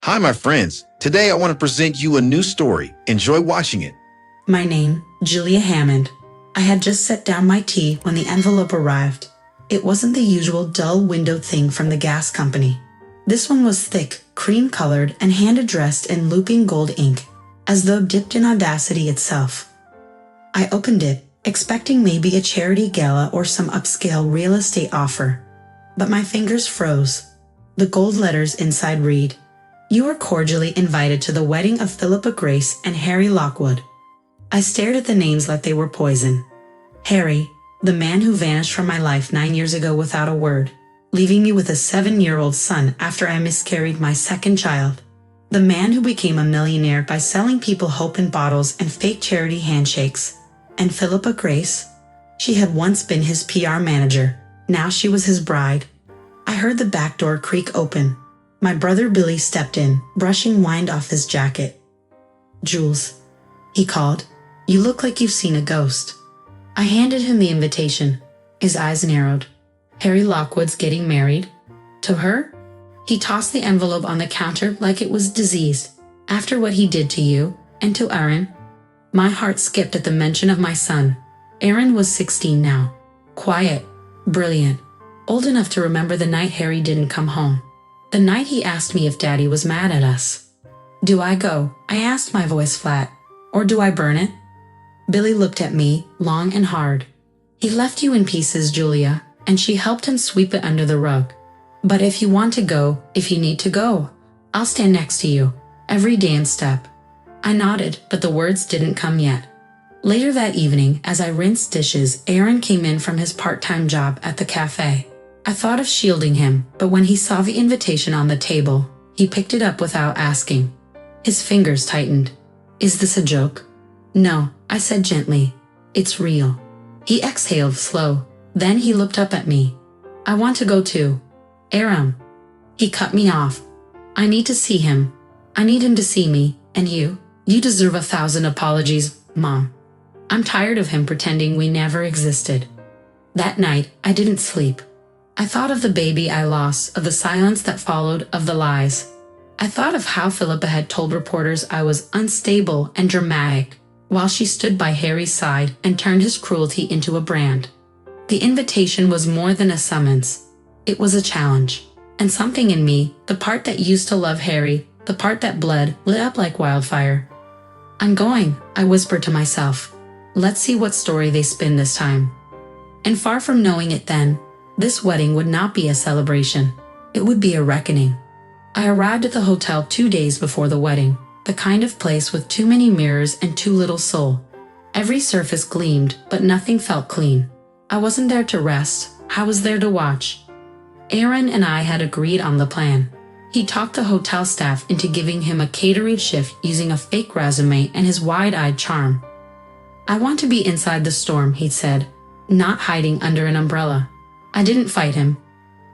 Hi, my friends. Today I want to present you a new story. Enjoy watching it. My name, Julia Hammond. I had just set down my tea when the envelope arrived. It wasn't the usual dull windowed thing from the gas company. This one was thick, cream-colored, and hand-addressed in looping gold ink, as though dipped in audacity itself. I opened it, expecting maybe a charity gala or some upscale real estate offer. But my fingers froze. The gold letters inside read, "You are cordially invited to the wedding of Philippa Grace and Harry Lockwood." I stared at the names like they were poison. Harry, the man who vanished from my life 9 years ago without a word, leaving me with a 7-year-old son after I miscarried my second child. The man who became a millionaire by selling people hope in bottles and fake charity handshakes. And Philippa Grace? She had once been his PR manager. Now she was his bride. I heard the back door creak open. My brother Billy stepped in, brushing wind off his jacket. "Jules," he called, "you look like you've seen a ghost." I handed him the invitation. His eyes narrowed. Harry Lockwood's getting married? To her? He tossed the envelope on the counter like it was diseased. After what he did to you, and to Aaron? My heart skipped at the mention of my son. Aaron was 16 now. Quiet, brilliant, old enough to remember the night Harry didn't come home. The night he asked me if Daddy was mad at us. "Do I go?" I asked, my voice flat. "Or do I burn it?" Billy looked at me, long and hard. "He left you in pieces, Julia," and she helped him sweep it under the rug. "But if you want to go, if you need to go, I'll stand next to you, every damn step." I nodded, but the words didn't come yet. Later that evening, as I rinsed dishes, Aaron came in from his part-time job at the cafe. I thought of shielding him, but when he saw the invitation on the table, he picked it up without asking. His fingers tightened. "Is this a joke?" "No," I said gently. "It's real." He exhaled slow. Then he looked up at me. "I want to go too." "Aaron." He cut me off. "I need to see him. I need him to see me, and you deserve 1,000 apologies, Mom. I'm tired of him pretending we never existed." That night, I didn't sleep. I thought of the baby I lost, of the silence that followed, of the lies. I thought of how Philippa had told reporters I was unstable and dramatic, while she stood by Harry's side and turned his cruelty into a brand. The invitation was more than a summons. It was a challenge. And something in me, the part that used to love Harry, the part that bled, lit up like wildfire. "I'm going," I whispered to myself. "Let's see what story they spin this time." And far from knowing it then, this wedding would not be a celebration. It would be a reckoning. I arrived at the hotel 2 days before the wedding, the kind of place with too many mirrors and too little soul. Every surface gleamed, but nothing felt clean. I wasn't there to rest, I was there to watch. Aaron and I had agreed on the plan. He talked the hotel staff into giving him a catering shift using a fake resume and his wide-eyed charm. "I want to be inside the storm," he said, not hiding under an umbrella. I didn't fight him.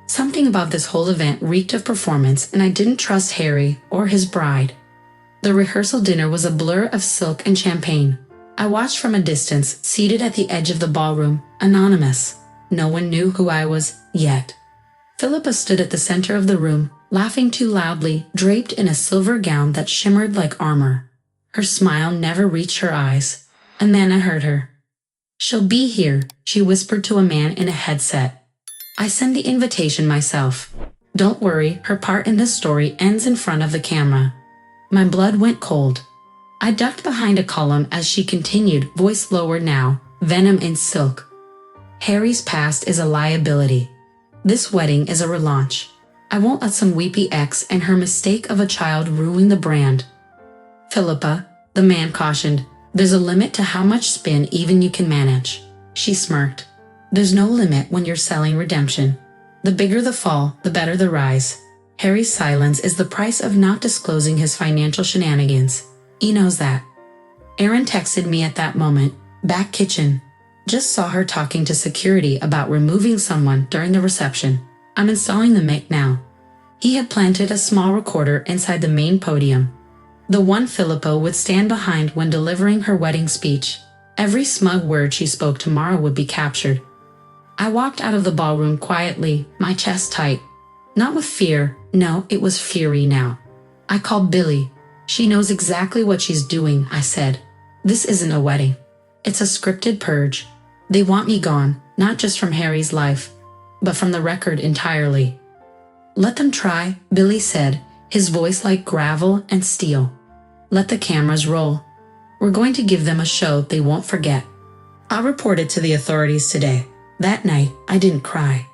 Something about this whole event reeked of performance, and I didn't trust Harry or his bride. The rehearsal dinner was a blur of silk and champagne. I watched from a distance, seated at the edge of the ballroom, anonymous. No one knew who I was, yet. Philippa stood at the center of the room, laughing too loudly, draped in a silver gown that shimmered like armor. Her smile never reached her eyes. And then I heard her. "She'll be here," she whispered to a man in a headset. I sent the invitation myself. Don't worry, her part in this story ends in front of the camera. My blood went cold. I ducked behind a column as she continued, voice lower now, venom in silk. "Harry's past is a liability. This wedding is a relaunch. I won't let some weepy ex and her mistake of a child ruin the brand." "Philippa," the man cautioned, "there's a limit to how much spin even you can manage." She smirked. "There's no limit when you're selling redemption. The bigger the fall, the better the rise. Harry's silence is the price of not disclosing his financial shenanigans. He knows that." Aaron texted me at that moment, "Back kitchen. Just saw her talking to security about removing someone during the reception. I'm installing the mic now." He had planted a small recorder inside the main podium. The one Philippa would stand behind when delivering her wedding speech. Every smug word she spoke tomorrow would be captured. I walked out of the ballroom quietly, my chest tight. Not with fear, no, it was fury now. I called Billy. She knows exactly what she's doing, I said. This isn't a wedding. It's a scripted purge. They want me gone, not just from Harry's life, but from the record entirely. Let them try, Billy said, his voice like gravel and steel. Let the cameras roll. We're going to give them a show they won't forget. I reported to the authorities today. That night, I didn't cry.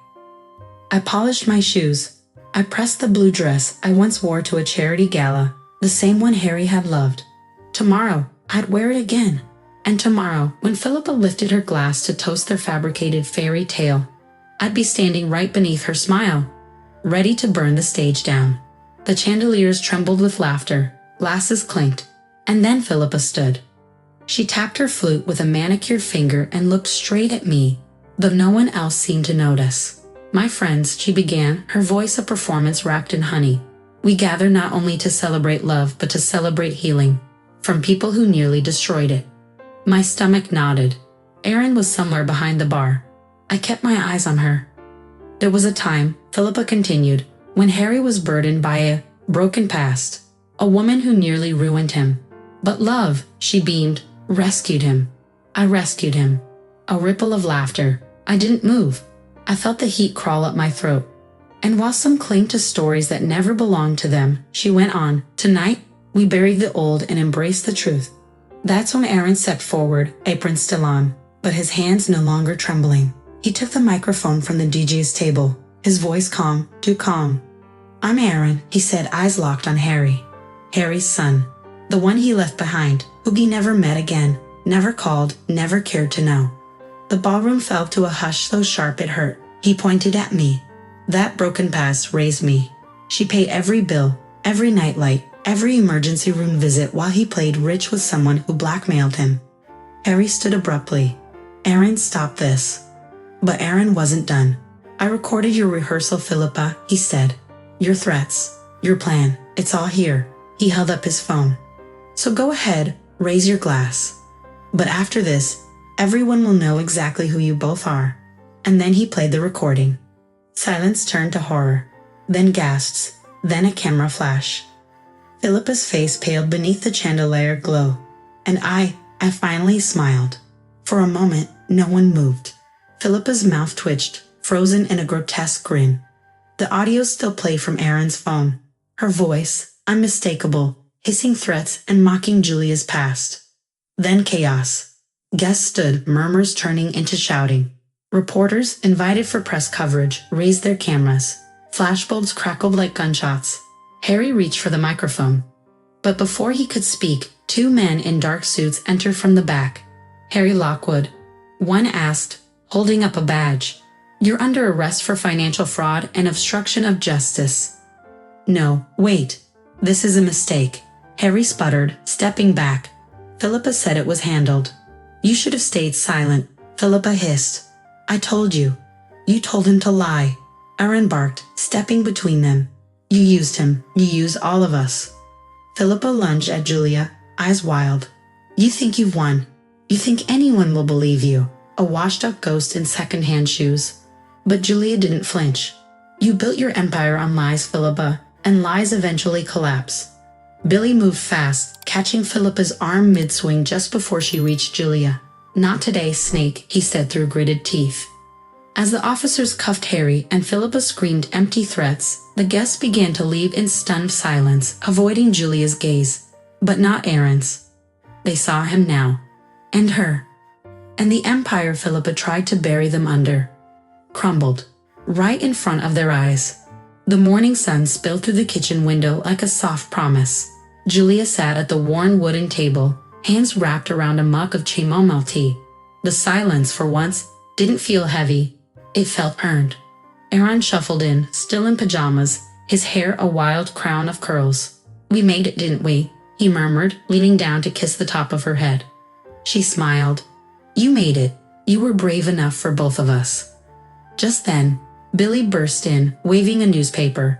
I polished my shoes. I pressed the blue dress I once wore to a charity gala, the same one Harry had loved. Tomorrow, I'd wear it again. And tomorrow, when Philippa lifted her glass to toast their fabricated fairy tale, I'd be standing right beneath her smile, ready to burn the stage down. The chandeliers trembled with laughter, glasses clinked, and then Philippa stood. She tapped her flute with a manicured finger and looked straight at me, though no one else seemed to notice. My friends, she began, her voice a performance wrapped in honey. We gather not only to celebrate love, but to celebrate healing from people who nearly destroyed it. My stomach nodded. Erin was somewhere behind the bar. I kept my eyes on her. There was a time, Philippa continued, when Harry was burdened by a broken past, a woman who nearly ruined him. But love, she beamed, rescued him. I rescued him. A ripple of laughter. I didn't move. I felt the heat crawl up my throat. And while some cling to stories that never belonged to them, she went on, tonight, we buried the old and embraced the truth. That's when Aaron stepped forward, apron still on, but his hands no longer trembling. He took the microphone from the DJ's table, his voice calm, too calm. I'm Aaron, he said, eyes locked on Harry. Harry's son. The one he left behind, who he never met again, never called, never cared to know. The ballroom fell to a hush so sharp it hurt. He pointed at me. That broken past raised me. She paid every bill, every nightlight, every emergency room visit while he played rich with someone who blackmailed him. Harry stood abruptly. Aaron, stop this. But Aaron wasn't done. I recorded your rehearsal, Philippa, he said. Your threats, your plan, it's all here. He held up his phone. So go ahead, raise your glass. But after this, everyone will know exactly who you both are. And then he played the recording. Silence turned to horror, then gasps, then a camera flash. Philippa's face paled beneath the chandelier glow, and I finally smiled. For a moment, no one moved. Philippa's mouth twitched, frozen in a grotesque grin. The audio still played from Aaron's phone. Her voice, unmistakable, hissing threats and mocking Julia's past. Then chaos. Guests stood, murmurs turning into shouting. Reporters, invited for press coverage, raised their cameras. Flashbulbs crackled like gunshots. Harry reached for the microphone. But before he could speak, two men in dark suits entered from the back. Harry Lockwood. One asked, holding up a badge, "You're under arrest for financial fraud and obstruction of justice." "No, wait. This is a mistake," Harry sputtered, stepping back. Philippa said it was handled. "You should have stayed silent," Philippa hissed. "I told you. You told him to lie." Aaron barked, stepping between them. "You used him. You used all of us." Philippa lunged at Julia, eyes wild. "You think you've won. You think anyone will believe you, a washed-up ghost in second-hand shoes." But Julia didn't flinch. "You built your empire on lies, Philippa, and lies eventually collapse." Billy moved fast, catching Philippa's arm mid-swing just before she reached Julia. "Not today, Snake," he said through gritted teeth. As the officers cuffed Harry and Philippa screamed empty threats, the guests began to leave in stunned silence, avoiding Julia's gaze. But not Aaron's. They saw him now. And her. And the empire Philippa tried to bury them under. Crumbled. Right in front of their eyes. The morning sun spilled through the kitchen window like a soft promise. Julia sat at the worn wooden table, hands wrapped around a mug of chamomile tea. The silence, for once, didn't feel heavy. It felt earned. Aaron shuffled in, still in pajamas, his hair a wild crown of curls. "We made it, didn't we?" he murmured, leaning down to kiss the top of her head. She smiled. "You made it. You were brave enough for both of us." Just then, Billy burst in, waving a newspaper.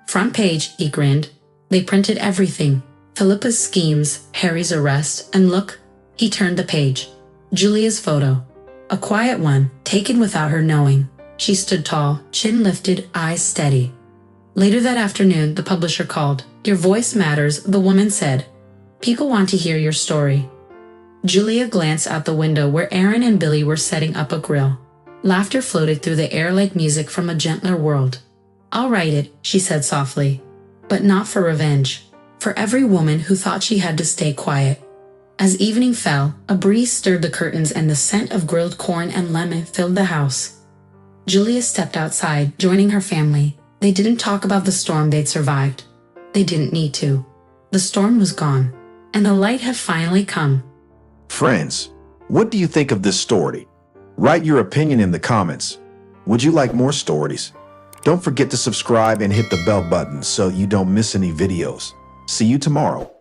"Front page," he grinned. "They printed everything. Philippa's schemes, Harry's arrest, and look." He turned the page. Julia's photo. A quiet one, taken without her knowing. She stood tall, chin lifted, eyes steady. Later that afternoon, the publisher called. Your voice matters, the woman said. People want to hear your story. Julia glanced out the window where Aaron and Billy were setting up a grill. Laughter floated through the air like music from a gentler world. I'll write it, she said softly. But not for revenge. For every woman who thought she had to stay quiet. As evening fell, a breeze stirred the curtains and the scent of grilled corn and lemon filled the house. Julia stepped outside, joining her family. They didn't talk about the storm they'd survived. They didn't need to. The storm was gone, and the light had finally come. Friends, what do you think of this story? Write your opinion in the comments. Would you like more stories? Don't forget to subscribe and hit the bell button so you don't miss any videos. See you tomorrow.